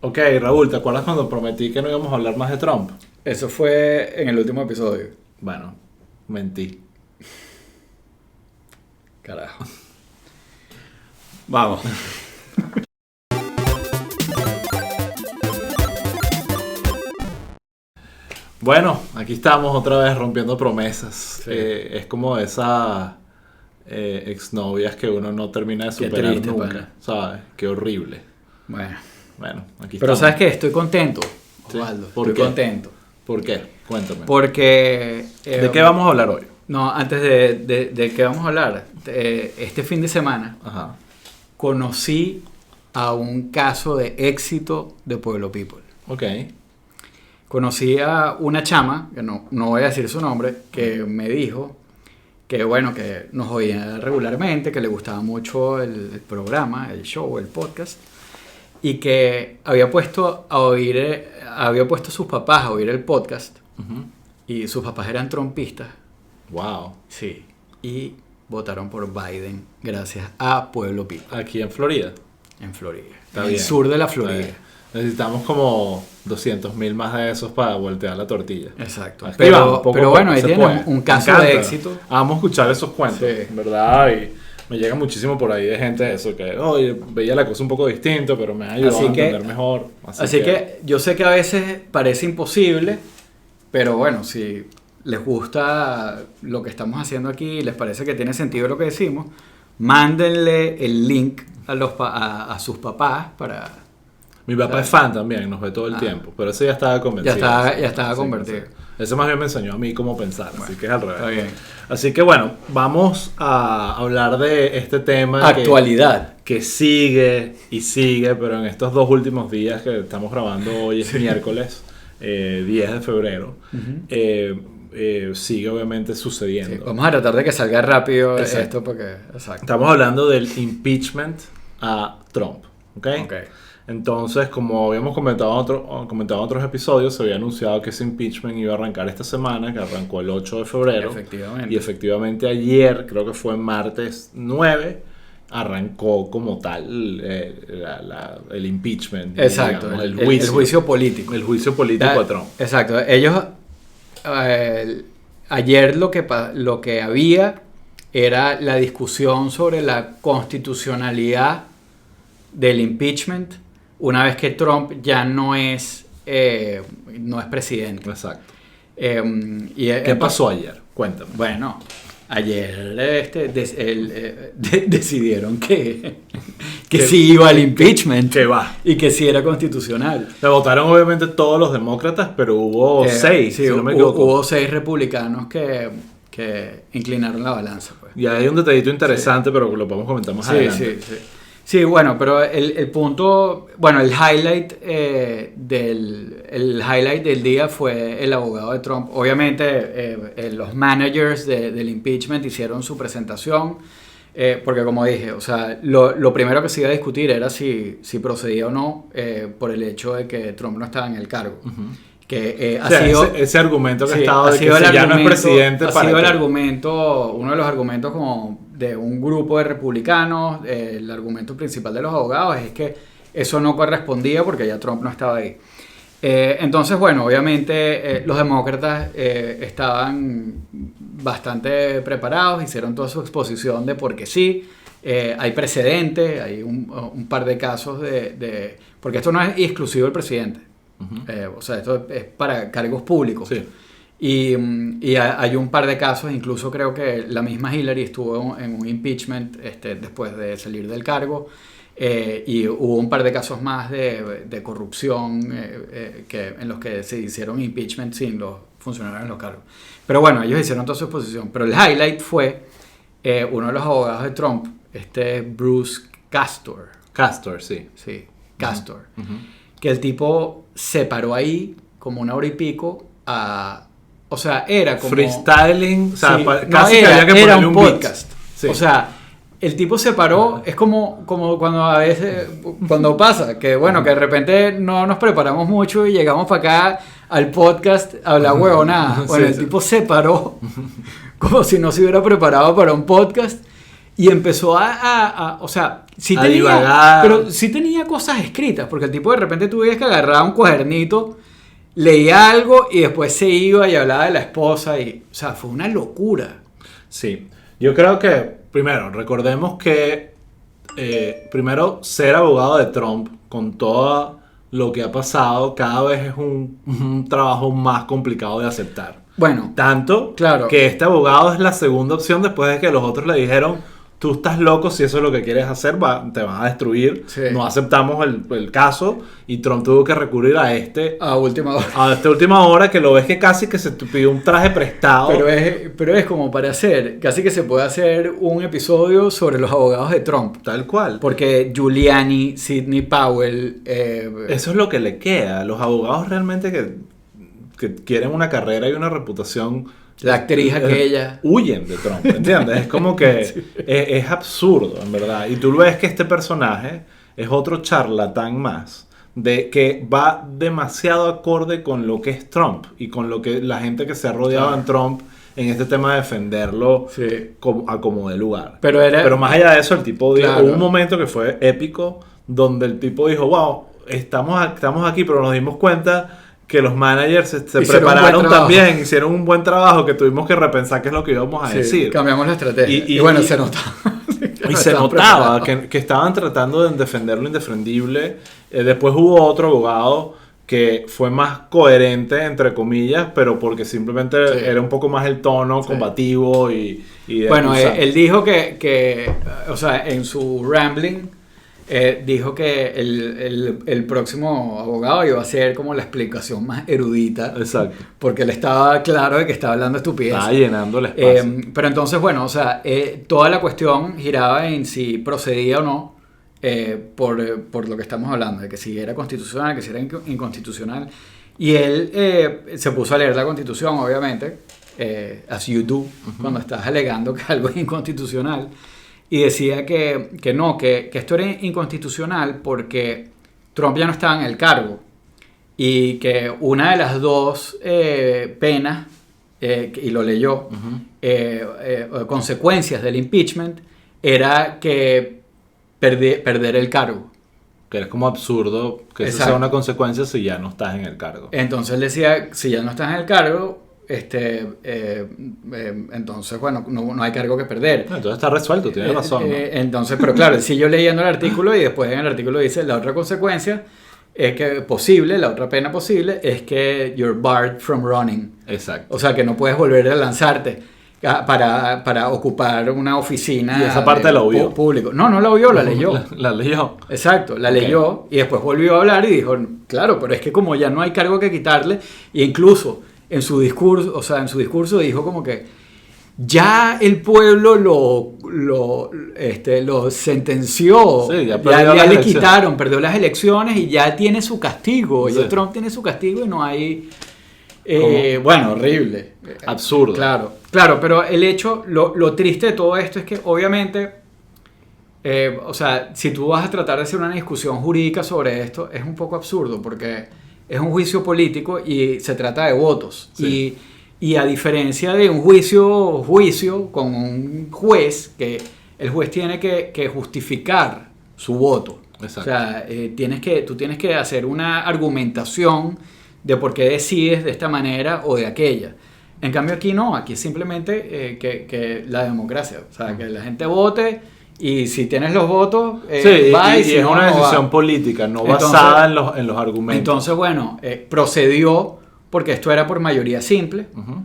Ok, Raúl, ¿te acuerdas cuando prometí que no íbamos a hablar más de Trump? Eso fue en el último episodio. Bueno, mentí. Carajo. Vamos. Bueno, aquí estamos otra vez rompiendo promesas. Sí. Es como esas exnovias que uno no termina de superar triste, nunca, pana. ¿sabes? Qué horrible. Bueno. Bueno, aquí Pero estamos. ¿sabes qué? Estoy contento, Sí. Osvaldo. ¿Por Estoy qué? contento. ¿Por qué? Cuéntame. Porque... ¿De qué vamos a hablar hoy? No, antes de qué vamos a hablar. Este fin de semana Ajá. conocí a un caso de éxito de Pueblo People. Ok. Conocí a una chama, que no voy a decir su nombre, que me dijo que bueno, que nos oía regularmente, que le gustaba mucho el programa, el show, el podcast, y que había puesto a sus papás a oír el podcast, Ujú. y sus papás eran trumpistas. Wow. Sí. Y votaron por Biden gracias a Pueblo People Aquí en Florida. en Florida. Está en bien. el sur de la Está Florida. bien. Necesitamos como 200,000 más de esos para voltear la tortilla. Exacto. Aquí vamos, poco a Pero poco, bueno, ahí se tienen puede. un Me caso encanta. de éxito. Vamos a escuchar esos cuentos, Sí. ¿verdad? Y me llega muchísimo por ahí de gente eso, que oye, veía la cosa un poco distinto, pero me ha ayudado Así a que- entender mejor. Así que yo sé que a veces parece imposible, pero bueno, si les gusta lo que estamos haciendo aquí y les parece que tiene sentido lo que decimos, mándenle el link a sus papás para... mi papá es fan también, nos ve todo el tiempo, pero ese ya estaba convencido. Ya estaba Sí, convertido. sí. Ese más bien me enseñó a mí cómo pensar, así que es al revés. Está bien. Así que bueno, vamos a hablar de este tema Actualidad. que sigue y sigue, pero en estos 2 últimos días que estamos grabando hoy es miércoles 10 de febrero, sigue obviamente Sí, sucediendo. vamos a tratar de que salga rápido Exacto. esto porque... Exacto. Estamos hablando del impeachment a Trump, ¿ok? Ok. Entonces, como habíamos comentado en otros episodios, se había anunciado que ese impeachment iba a arrancar esta semana, que arrancó el 8 de febrero. Efectivamente. Y efectivamente ayer, creo que fue martes 9, arrancó como tal el impeachment. Exacto, digamos, el juicio político. El juicio político a Trump. Exacto. Ellos ayer lo que había era la discusión sobre la constitucionalidad del impeachment una vez que Trump ya no es presidente. Exacto. ¿Qué ¿Qué pasó ayer? Cuéntame. Bueno, ayer decidieron que sí iba al impeachment. Que va. Y que sí era constitucional. Le votaron obviamente todos los demócratas, pero hubo 6, sí, si no me equivoco. hubo 6 republicanos que inclinaron la balanza. Pues. Y hay un detallito interesante, pero lo podemos comentar más adelante. Sí. Sí, bueno, pero el punto, bueno, el highlight del día fue el abogado de Trump. Obviamente los managers del impeachment hicieron su presentación, porque como dije, o sea, lo primero que se iba a discutir era si procedía o no por el hecho de que Trump no estaba en el cargo. Uh-huh. Que O sea, ese argumento que ha estado de que si ya no es presidente, ha ¿para sido qué? el argumento, uno de los argumentos como de un grupo de republicanos. El argumento principal de los abogados es que eso no correspondía porque ya Trump no estaba ahí. Entonces, bueno, obviamente los demócratas estaban bastante preparados, hicieron toda su exposición de por qué sí. Hay precedentes, hay un par de casos porque esto no es exclusivo del presidente. Uh-huh. O sea, esto es para cargos públicos. Sí. Y hay un par de casos, incluso creo que la misma Hillary estuvo en un impeachment después de salir del cargo. Y hubo un par de casos más de corrupción en los que se hicieron impeachment sin los funcionarios en los cargos. Pero bueno, ellos hicieron toda su exposición. Pero el highlight fue uno de los abogados de Trump, Bruce Castor. Castor, sí. Sí, Castor. Uh-huh. Que el tipo se paró ahí como 1 hora y pico o sea, era como... Freestyling, o sea, Sí, casi que había que era ponerle un beat. podcast. Sí. O sea, el tipo se paró, es como cuando a veces, cuando pasa, que bueno, que de repente no nos preparamos mucho y llegamos para acá al podcast a hablar huevonada. Bueno, Sí, el sí. tipo se paró como si no se hubiera preparado para un podcast Y empezó o sea, sí A tenía, divagar. pero sí tenía cosas escritas, porque el tipo de repente tú veías que agarraba un cuadernito, leía algo y después se iba y hablaba de la esposa y, o sea, fue una locura. Sí, yo creo que, primero, recordemos que, primero, ser abogado de Trump con todo lo que ha pasado, cada vez es un trabajo más complicado de aceptar. Bueno, Tanto claro. que este abogado es la segunda opción después de que los otros le dijeron, tú estás loco, si eso es lo que quieres hacer, te van a destruir, Sí. no aceptamos el caso, y Trump tuvo que recurrir a A última hora. a esta última hora, que lo ves que casi que se pidió un traje prestado. Pero es como para hacer, casi que se puede hacer un episodio sobre los abogados de Trump. Tal cual. Porque Giuliani, Sidney Powell... Eso es lo que le queda. Los abogados realmente que quieren una carrera y una reputación, la actriz aquella... huyen de Trump, ¿entiendes? Es como que Sí. es absurdo, en verdad. Y tú ves que este personaje es otro charlatán más, de que va demasiado acorde con lo que es Trump y con lo que la gente que se ha rodeado en Trump en este tema de defenderlo Sí. a como de lugar. Pero más allá de eso, el tipo dijo, Claro. hubo un momento que fue épico donde el tipo dijo, wow, estamos aquí, pero nos dimos cuenta que los managers se Hicieron un prepararon buen trabajo. también, hicieron un buen trabajo, que tuvimos que repensar qué es lo que íbamos a Sí, decir. cambiamos la estrategia. Y- Y, bueno, y- se notaba. Y se notaba que estaban tratando de defender lo indefendible. Después hubo otro abogado que fue más coherente, entre comillas, pero porque simplemente Sí. era un poco más el tono Sí. combativo y de Bueno, acusar. él dijo o sea, en su rambling, dijo que el próximo abogado iba a ser como la explicación más erudita, Exacto. porque él estaba claro de que estaba hablando estupidez. Estaba llenando el espacio. Pero entonces, bueno, o sea, toda la cuestión giraba en si procedía o no por lo que estamos hablando, de que si era constitucional, que si era inconstitucional. Y él se puso a leer la Constitución, obviamente, as you do, cuando estás alegando que algo es inconstitucional. Y decía que no, que esto era inconstitucional porque Trump ya no estaba en el cargo. Y que una de las dos penas, y lo leyó, consecuencias del impeachment, era que perder el cargo. Que es como absurdo que eso Exacto. sea una consecuencia si ya no estás en el cargo. Entonces él decía, si ya no estás en el cargo, entonces, bueno, no hay cargo que perder. Entonces está resuelto, tienes razón, ¿no? Entonces, pero claro, siguió leyendo el artículo y después en el artículo dice, la otra consecuencia es que la otra pena posible es que you're barred from running. Exacto. O sea, que no puedes volver a lanzarte para ocupar una oficina. Y esa parte la oyó. Público. No la oyó, la leyó. La leyó. Exacto, la Ok. leyó y después volvió a hablar y dijo, claro, pero es que como ya no hay cargo que quitarle, e incluso en su discurso dijo como que ya el pueblo lo sentenció, Sí, ya ya perdió las le elecciones. quitaron, perdió las elecciones y ya tiene su castigo, Sí. ya Trump tiene su castigo y no hay... ¿Cómo? bueno, horrible. Absurdo. Claro, pero el hecho, lo triste de todo esto es que obviamente, o sea, si tú vas a tratar de hacer una discusión jurídica sobre esto, es un poco absurdo porque es un juicio político y se trata de votos. Sí. Y a diferencia de un juicio con un juez, que el juez tiene que justificar su voto. Exacto. O sea, tú tienes que hacer una argumentación de por qué decides de esta manera o de aquella. En cambio aquí no, aquí es simplemente que la democracia, o sea, que la gente vote y si tienes los votos, Sí, va y si es no, una no va. decisión política, no Entonces- basada en los argumentos. Entonces, bueno, procedió porque esto era por mayoría simple, Ujú.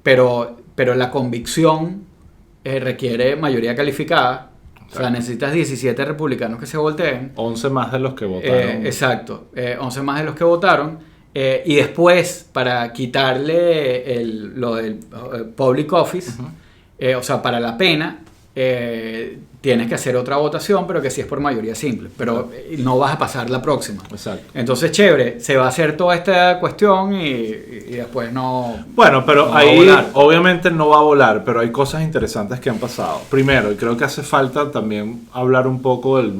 pero la convicción requiere mayoría calificada. O sea, necesitas 17 republicanos que se volteen. 11 más de los que votaron. Exacto, 11 más de los que votaron. Y después, para quitarle lo del public office, o sea, para la pena, tienes que hacer otra votación, pero que sí es por mayoría simple. Pero no vas a pasar la próxima. Exacto. Entonces, chévere, se va a hacer toda esta cuestión y después no... Bueno, pero no va a ahí volar. obviamente no va a volar, pero hay cosas interesantes que han pasado. Primero, y creo que hace falta también hablar un poco del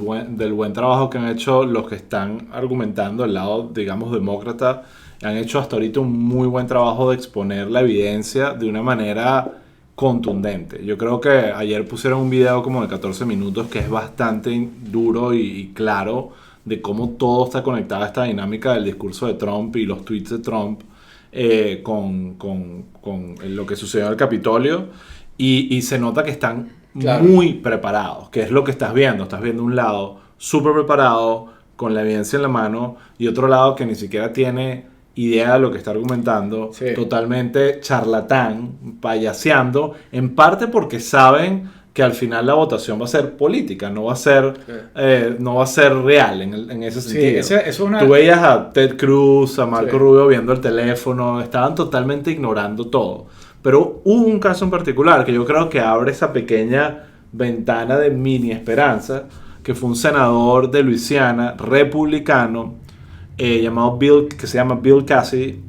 buen trabajo que han hecho los que están argumentando el lado, digamos, demócrata. Han hecho hasta ahorita un muy buen trabajo de exponer la evidencia de una manera contundente. Yo creo que ayer pusieron un video como de 14 minutos que es bastante duro y claro de cómo todo está conectado a esta dinámica del discurso de Trump y los tweets de Trump con lo que sucedió en el Capitolio y se nota que están muy preparados, que es lo que estás viendo. Estás viendo un lado súper preparado, con la evidencia en la mano, y otro lado que ni siquiera tiene idea de lo que está argumentando, totalmente charlatán, payaseando, en parte porque saben que al final la votación va a ser política, no va a ser, no va a ser real en ese sentido. Tú veías a Ted Cruz, a Marco Rubio viendo el teléfono, estaban totalmente ignorando todo. Pero hubo un caso en particular que yo creo que abre esa pequeña ventana de mini esperanza, que fue un senador de Luisiana, republicano, llamado que se llama Bill Cassidy,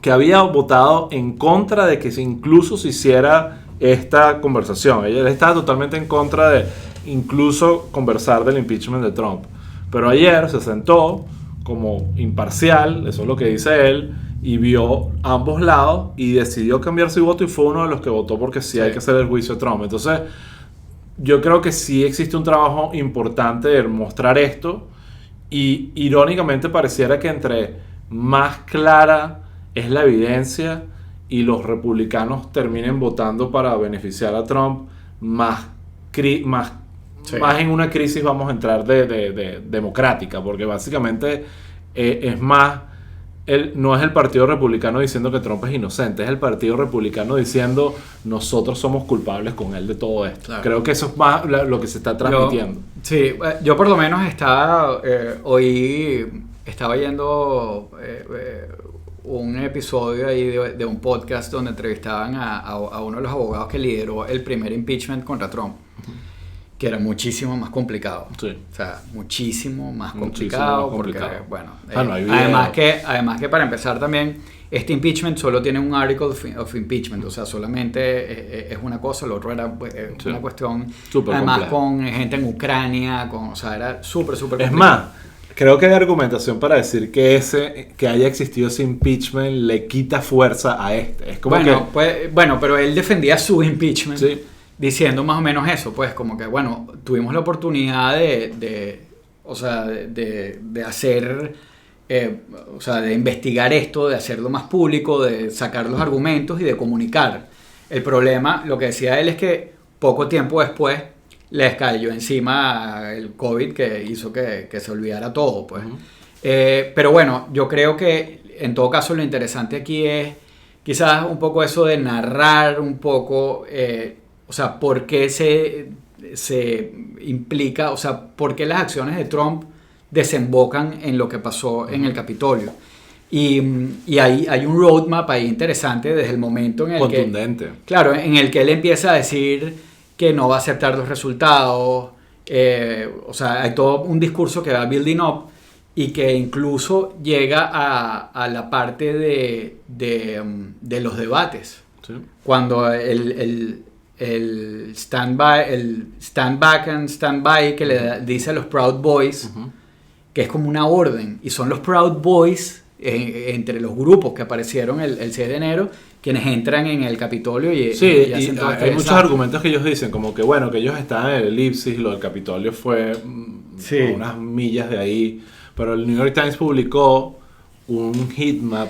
que había votado en contra de que incluso se hiciera esta conversación. Él estaba totalmente en contra de incluso conversar del impeachment de Trump. Pero ayer se sentó como imparcial, eso es lo que dice él, y vio ambos lados y decidió cambiar su voto y fue uno de los que votó porque sí hay que hacer el juicio de Trump. Entonces, yo creo que sí existe un trabajo importante de mostrar esto y irónicamente pareciera que entre más clara es la evidencia y los republicanos terminen votando para beneficiar a Trump, más en una crisis vamos a entrar de democrática, porque básicamente es más, no es el Partido Republicano diciendo que Trump es inocente, es el Partido Republicano diciendo nosotros somos culpables con él de todo esto. Claro. Creo que eso es más lo que se está transmitiendo. Yo por lo menos hoy estaba yendo un episodio ahí de un podcast donde entrevistaban a uno de los abogados que lideró el primer impeachment contra Trump, que era muchísimo más complicado. O sea, muchísimo más complicado. Porque, bueno, además que para empezar también, este impeachment solo tiene un article of impeachment, o sea, solamente es una cosa, lo otro era una cuestión, super además compleja, con gente en Ucrania, o sea, era súper complicado. Es más, creo que hay argumentación para decir que haya existido ese impeachment le quita fuerza a este. Es como pero él defendía su impeachment diciendo más o menos eso, pues como que, bueno, tuvimos la oportunidad de hacer, de investigar esto, de hacerlo más público, de sacar los argumentos y de comunicar. El problema, lo que decía él es que poco tiempo después les cayó encima el COVID que hizo que se olvidara todo, pues. Pero bueno, yo creo que en todo caso lo interesante aquí es quizás un poco eso de narrar un poco, por qué se implica, por qué las acciones de Trump desembocan en lo que pasó en el Capitolio. Y hay un roadmap ahí interesante desde el momento en el contundente. En el que él empieza a decir que no va a aceptar los resultados. Hay todo un discurso que va building up y que incluso llega a la parte de los debates. Sí. Cuando el stand back and stand by que le dice a los Proud Boys, que es como una orden, y son los Proud Boys entre los grupos que aparecieron el 6 de enero quienes entran en el Capitolio y hacen todo hay muchos argumentos que ellos dicen, como que bueno, que ellos estaban en el elipsis, lo del Capitolio fue unas millas de ahí, pero el New York Times publicó un heatmap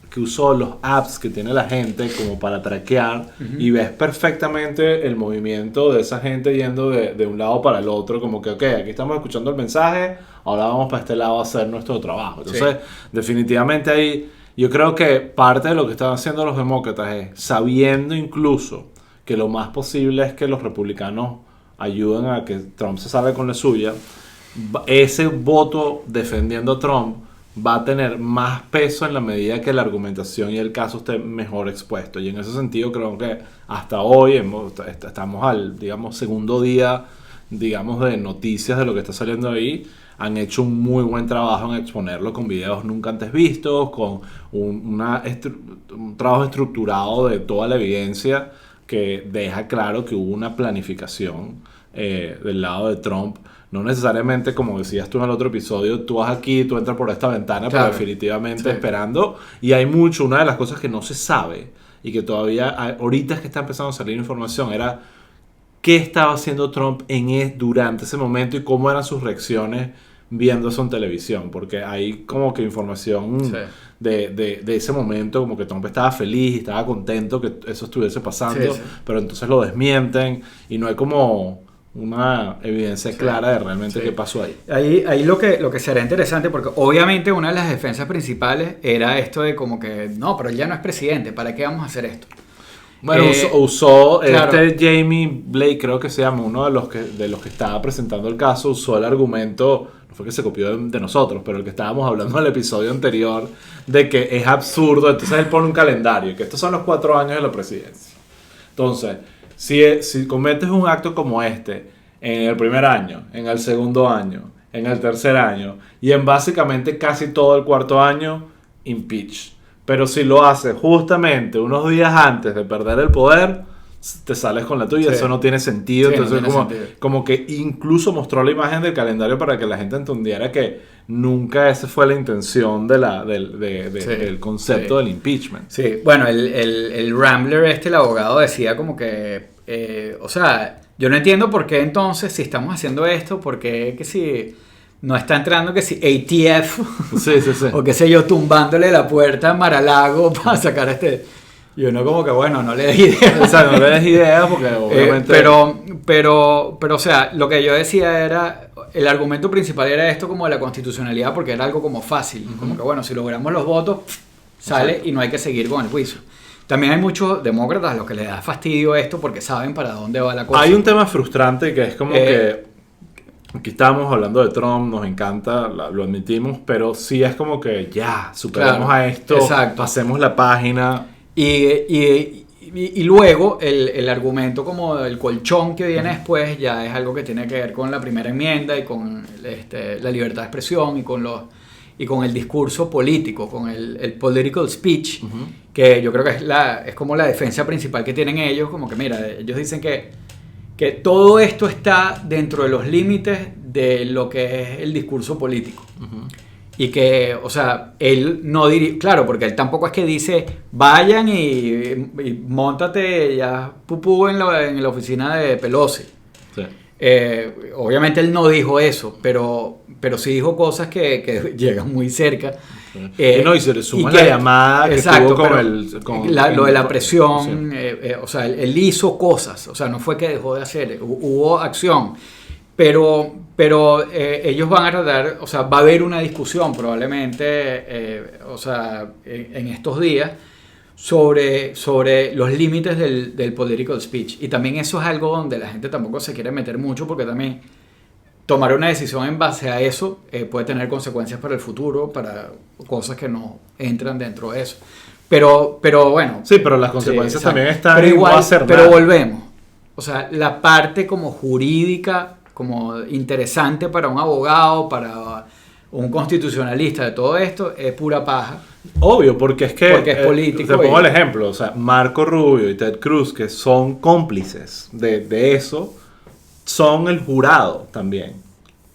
que usó los apps que tiene la gente como para traquear, y ves perfectamente el movimiento de esa gente yendo de un lado para el otro, como que aquí estamos escuchando el mensaje, ahora vamos para este lado a hacer nuestro trabajo. Entonces, definitivamente ahí yo creo que parte de lo que están haciendo los demócratas es, sabiendo incluso que lo más posible es que los republicanos ayuden a que Trump se salga con la suya, ese voto defendiendo a Trump va a tener más peso en la medida que la argumentación y el caso esté mejor expuesto. Y en ese sentido creo que hasta hoy estamos al, segundo día, de noticias de lo que está saliendo ahí. Han hecho un muy buen trabajo en exponerlo con videos nunca antes vistos, con un trabajo estructurado de toda la evidencia que deja claro que hubo una planificación del lado de Trump. No necesariamente, como decías tú en el otro episodio, tú vas aquí, tú entras por esta ventana, pero definitivamente esperando. Y hay una de las cosas que no se sabe y que todavía, ahorita es que está empezando a salir información, era qué estaba haciendo Trump durante ese momento y cómo eran sus reacciones viendo eso en televisión, porque hay como que información de ese momento, como que Trump estaba feliz y estaba contento que eso estuviese pasando, pero entonces lo desmienten y no hay como una evidencia clara de realmente qué pasó ahí. Ahí lo que será interesante, porque obviamente una de las defensas principales era esto de como que, no, pero él ya no es presidente, ¿para qué vamos a hacer esto? Bueno, usó Jamie Blake, creo que se llama, uno de los que estaba presentando el caso, usó el argumento, no fue que se copió de nosotros, pero el que estábamos hablando en el episodio anterior, de que es absurdo. Entonces él pone un calendario, que estos son los 4 años de la presidencia. Entonces, si cometes un acto como este en el primer año, en el segundo año, en el tercer año y en básicamente casi todo el cuarto año, impeach. Pero si lo haces justamente unos días antes de perder el poder, te sales con la tuya. Eso no tiene sentido. Entonces, como que incluso mostró la imagen del calendario para que la gente entendiera que nunca esa fue la intención del concepto del impeachment. Sí, bueno, el Rambler el abogado, decía como que, o sea, yo no entiendo por qué entonces, si estamos haciendo esto, por qué que si no está entrando que si ATF o qué sé yo, tumbándole la puerta a Mar-a-Lago para sacar y uno como que bueno, no le des idea. O sea, no le des idea porque obviamente... pero o sea, lo que yo decía era, el argumento principal era esto como de la constitucionalidad, porque era algo como fácil, como que bueno, si logramos los votos, sale y no hay que seguir con el juicio. También hay muchos demócratas a los que les da fastidio esto porque saben para dónde va la cosa. Hay un tema frustrante que es como que aquí estamos hablando de Trump, nos encanta, lo admitimos, pero sí es como que ya, superamos a esto, pasemos la página. Y luego el argumento como el colchón que viene después ya es algo que tiene que ver con la primera enmienda y con la libertad de expresión y con el discurso político, con el political speech, que yo creo que es como la defensa principal que tienen ellos, como que mira, ellos dicen que todo esto está dentro de los límites de lo que es el discurso político. Y que, o sea, él no diría, claro, porque él tampoco es que dice, vayan y móntate ya pupú en la oficina de Pelosi. Sí. Obviamente él no dijo eso, pero sí dijo cosas que llegan muy cerca. Y se le suma la llamada que tuvo con lo de la presión, o sea, él hizo cosas, o sea, no fue que dejó de hacer, hubo acción. Pero ellos van a tratar, o sea, va a haber una discusión probablemente, o sea, en estos días sobre los límites del political speech. Y también eso es algo donde la gente tampoco se quiere meter mucho, porque también tomar una decisión en base a eso puede tener consecuencias para el futuro, para cosas que no entran dentro de eso. Pero bueno. Sí, pero las consecuencias también están pero igual, no hacer pero nada. Volvemos. O sea, la parte como jurídica, como interesante para un abogado, para un constitucionalista de todo esto, es pura paja. Obvio, porque es político. Te pongo el ejemplo, o sea, Marco Rubio y Ted Cruz, que son cómplices de eso, son el jurado también.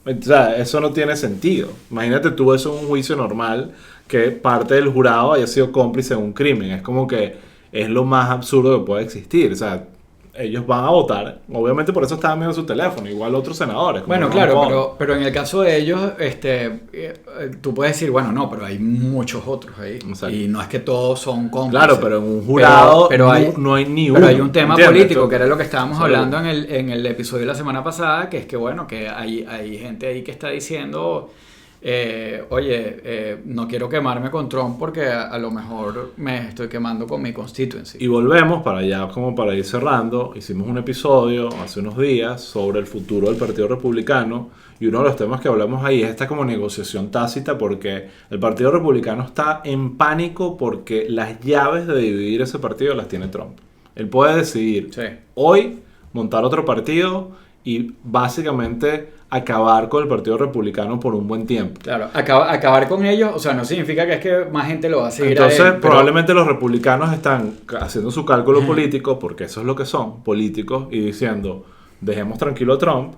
O sea, eso no tiene sentido. Imagínate tú eso en un juicio normal, que parte del jurado haya sido cómplice de un crimen. Es como que es lo más absurdo que puede existir. O sea, ellos van a votar, obviamente por eso estaban viendo su teléfono, igual otros senadores. Bueno, claro, pero en el caso de ellos, tú puedes decir, bueno, no, pero hay muchos otros ahí. Exacto. Y no es que todos son cómplices. Claro, pero en un jurado no hay ni uno. Pero hay un tema político, que era lo que estábamos hablando en el episodio de la semana pasada, que es que, bueno, que hay gente ahí que está diciendo... no quiero quemarme con Trump porque a lo mejor me estoy quemando con mi constituency. Y volvemos para allá, como para ir cerrando. Hicimos un episodio hace unos días sobre el futuro del Partido Republicano, y uno de los temas que hablamos ahí es esta como negociación tácita, porque el Partido Republicano está en pánico porque las llaves de dividir ese partido las tiene Trump. Él puede decidir hoy montar otro partido y básicamente acabar con el Partido Republicano por un buen tiempo. Claro, acabar con ellos, o sea, no significa que es que más gente lo va a seguir. Entonces, a él, probablemente los republicanos están haciendo su cálculo político, porque eso es lo que son, políticos, y diciendo, dejemos tranquilo a Trump,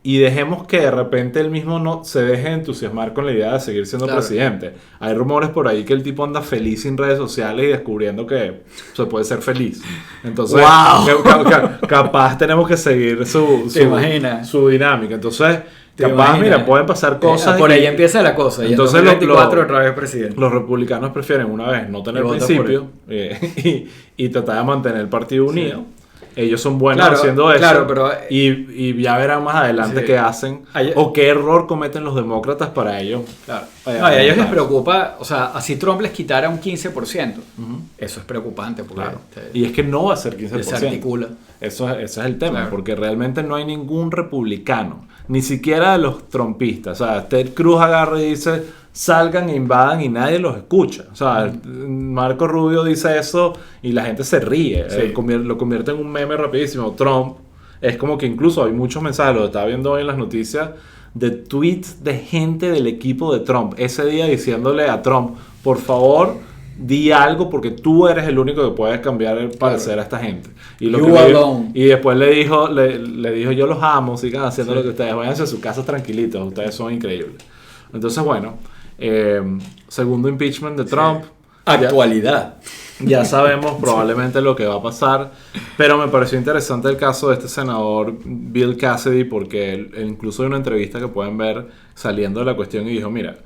y dejemos que de repente él mismo no se deje entusiasmar con la idea de seguir siendo presidente. Hay rumores por ahí que el tipo anda feliz sin redes sociales y descubriendo que se puede ser feliz. Entonces, capaz tenemos que seguir su dinámica. Entonces, capaz, mira, pueden pasar cosas. Por ahí empieza la cosa. Entonces, y en 2024 otra vez presidente. Los republicanos prefieren una vez no tener principio y tratar de mantener el partido unido. Ellos son buenos haciendo eso. Pero, y ya verán más adelante qué hacen o qué error cometen los demócratas para ellos. Claro. A ellos les preocupa, o sea, así Trump les quitara un 15%. Eso es preocupante. Porque y es que no va a ser 15%. Se articula. Ese es el tema, porque realmente no hay ningún republicano, ni siquiera de los trumpistas. O sea, Ted Cruz agarra y dice, salgan e invadan y nadie los escucha. O sea, Marco Rubio dice eso y la gente se ríe. Lo convierte en un meme rapidísimo. Trump es como que incluso hay muchos mensajes, lo estaba viendo hoy en las noticias, de tweets de gente del equipo de Trump ese día diciéndole a Trump, por favor, di algo porque tú eres el único que puedes cambiar el parecer a esta gente. Y después le dijo, yo los amo, sigan haciendo lo que ustedes, váyanse a sus casas tranquilitos, ustedes son increíbles. Entonces, bueno, segundo impeachment de Trump. Actualidad. Ya sabemos probablemente lo que va a pasar, pero me pareció interesante el caso de este senador Bill Cassidy porque él incluso hay una entrevista que pueden ver saliendo de la cuestión y dijo, mira,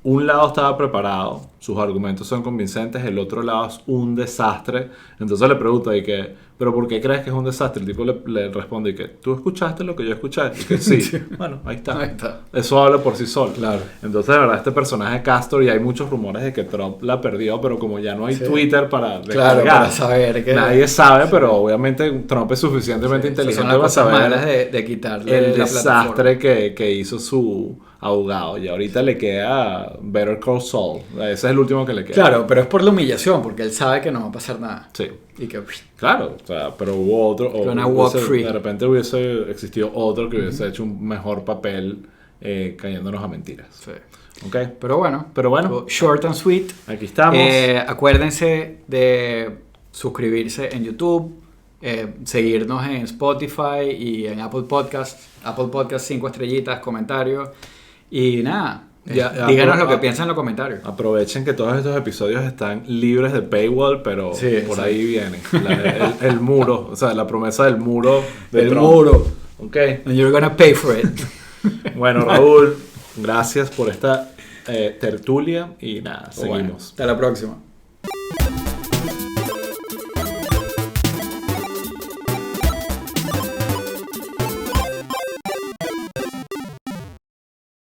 un lado estaba preparado, sus argumentos son convincentes, el otro lado es un desastre. Entonces le pregunto y que, ¿pero por qué crees que es un desastre? El tipo le responde y que, ¿tú escuchaste lo que yo escuché? Y que sí. Bueno, ahí está. Eso habla por sí solo. Claro. Entonces, de verdad, este personaje Castor, y hay muchos rumores de que Trump la perdió, pero como ya no hay Twitter para descargar, para saber que nadie sabe, pero obviamente Trump es suficientemente inteligente para saber malas de quitarle el desastre que hizo su abogado, y ahorita le queda Better Call Saul. Ese es el último que le queda. Claro, pero es por la humillación, porque él sabe que no va a pasar nada. Sí. Y que, claro, o sea, pero hubo otro, de repente hubiese existido otro que hubiese hecho un mejor papel cayéndonos a mentiras. Sí. Okay. Pero bueno, short and sweet. Aquí estamos. Acuérdense de suscribirse en YouTube, seguirnos en Spotify y en Apple Podcasts. Apple Podcasts 5 estrellitas, comentarios. Y nada, díganos lo que piensan en los comentarios. Aprovechen que todos estos episodios están libres de paywall, pero por ahí viene el muro, o sea, la promesa del muro. Muro. Ok. And you're gonna pay for it. Bueno, Raúl, gracias por esta tertulia y nada, seguimos. Bueno, hasta la próxima.